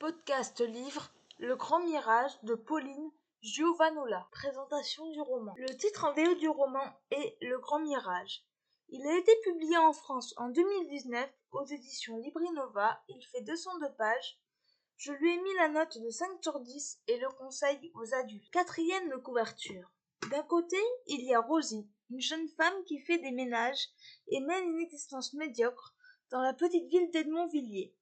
Podcast livre Le Grand Mirage de Pauline Giovanola. Présentation du roman. Le titre en VO du roman est Le Grand Mirage. Il a été publié en France en 2019 aux éditions Librinova. Il fait 202 pages. Je lui ai mis la note de 5 sur 10 et le conseille aux adultes. 4e de couverture. D'un côté, il y a Rosie, une jeune femme qui fait des ménages et mène une existence médiocre dans la petite ville d'Edmondvilliers.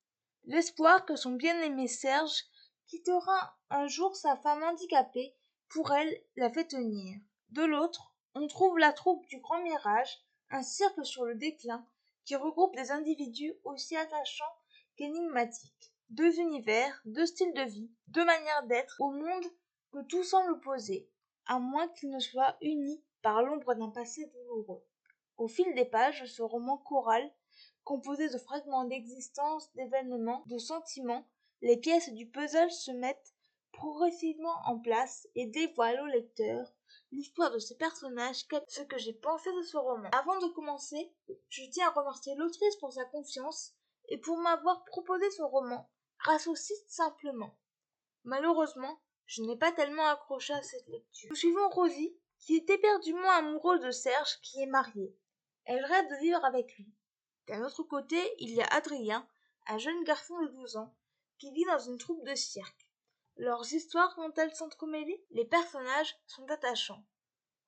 L'espoir que son bien-aimé Serge quittera un jour sa femme handicapée pour elle la fait tenir. De l'autre, on trouve la troupe du Grand Mirage, un cirque sur le déclin qui regroupe des individus aussi attachants qu'énigmatiques. Deux univers, deux styles de vie, deux manières d'être au monde que tout semble opposer, à moins qu'ils ne soient unis par l'ombre d'un passé douloureux. Au fil des pages de ce roman choral, composé de fragments d'existence, d'événements, de sentiments, les pièces du puzzle se mettent progressivement en place et dévoilent au lecteur l'histoire de ces personnages, ce que j'ai pensé de ce roman. Avant de commencer, je tiens à remercier l'autrice pour sa confiance et pour m'avoir proposé ce roman grâce au site Simplement. Malheureusement, je n'ai pas tellement accroché à cette lecture. Nous suivons Rosie, qui est éperdument amoureuse de Serge, qui est marié. Elle rêve de vivre avec lui. D'un autre côté, il y a Adrien, un jeune garçon de 12 ans, qui vit dans une troupe de cirque. Leurs histoires vont-elles s'entremêler? Les personnages sont attachants.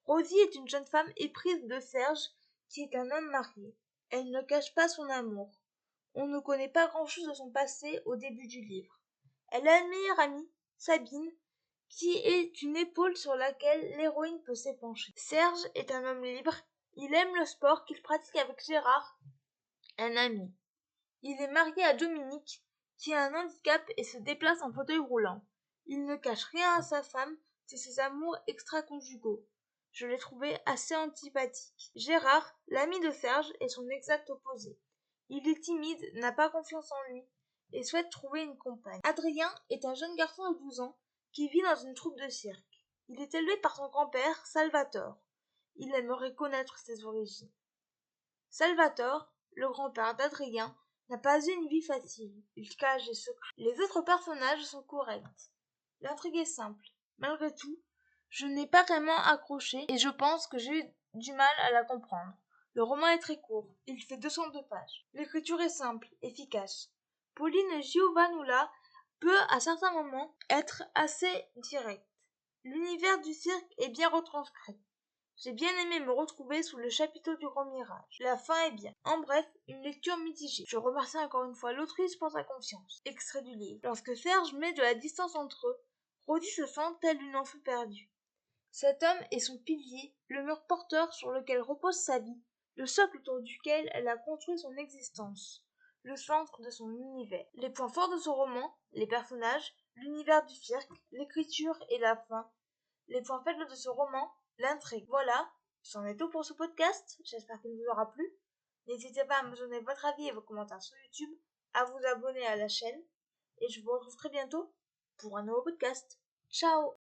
Rosie est une jeune femme éprise de Serge, qui est un homme marié. Elle ne cache pas son amour. On ne connaît pas grand-chose de son passé au début du livre. Elle a une meilleure amie, Sabine, qui est une épaule sur laquelle l'héroïne peut s'épancher. Serge est un homme libre. Il aime le sport qu'il pratique avec Gérard, un ami. Il est marié à Dominique, qui a un handicap et se déplace en fauteuil roulant. Il ne cache rien à sa femme de ses amours extra-conjugaux. Je l'ai trouvé assez antipathique. Gérard, l'ami de Serge, est son exact opposé. Il est timide, n'a pas confiance en lui et souhaite trouver une compagne. Adrien est un jeune garçon de 12 ans qui vit dans une troupe de cirque. Il est élevé par son grand-père, Salvatore. Il aimerait connaître ses origines. Salvatore, le grand-père d'Adrien, n'a pas eu une vie facile. Il cache des secrets. Les autres personnages sont corrects. L'intrigue est simple. Malgré tout, je n'ai pas vraiment accroché et je pense que j'ai eu du mal à la comprendre. Le roman est très court. Il fait 202 pages. L'écriture est simple, efficace. Pauline Giovanola peut, à certains moments, être assez directe. L'univers du cirque est bien retranscrit. J'ai bien aimé me retrouver sous le chapiteau du Grand Mirage. La fin est bien. En bref, une lecture mitigée. Je remercie encore une fois l'autrice pour sa confiance. Extrait du livre. Lorsque Serge met de la distance entre eux, Rosie se sent telle une enfant perdue. Cet homme est son pilier, le mur porteur sur lequel repose sa vie, le socle autour duquel elle a construit son existence, le centre de son univers. Les points forts de ce roman, les personnages, l'univers du cirque, l'écriture et la fin. Les points faibles de ce roman, l'intrigue. Voilà, c'en est tout pour ce podcast. J'espère qu'il vous aura plu. N'hésitez pas à me donner votre avis et vos commentaires sur YouTube, à vous abonner à la chaîne, et je vous retrouve très bientôt pour un nouveau podcast. Ciao!